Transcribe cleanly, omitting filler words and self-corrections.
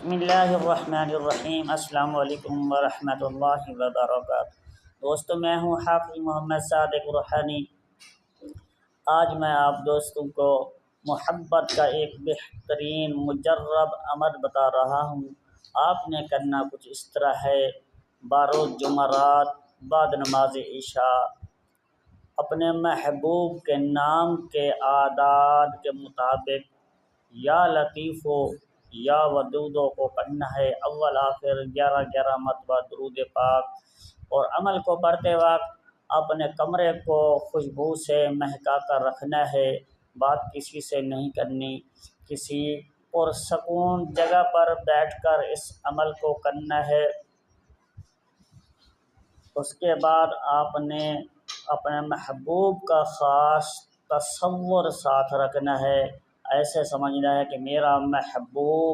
بسم اللہ الرحمن الرحیم۔ السلام علیکم ورحمۃ اللہ وبرکاتہ۔ دوستو، میں ہوں حافظ محمد صادق روحانی۔ آج میں آپ دوستوں کو محبت کا ایک بہترین مجرب عمل بتا رہا ہوں۔ آپ نے کرنا کچھ اس طرح ہے۔ بروز جمعرات بعد نماز عشاء اپنے محبوب کے نام کے اعداد کے مطابق یا لطیفو یا ودودو کو پڑھنا ہے۔ اول آخر 11 مرتبہ درود پاک، اور عمل کو پڑھتے وقت اپنے کمرے کو خوشبو سے مہکا کر رکھنا ہے۔ بات کسی سے نہیں کرنی، کسی پرسکون جگہ پر بیٹھ کر اس عمل کو کرنا ہے۔ اس کے بعد آپ نے اپنے محبوب کا خاص تصور ساتھ رکھنا ہے۔ ایسے سمجھنا ہے کہ میرا محبوب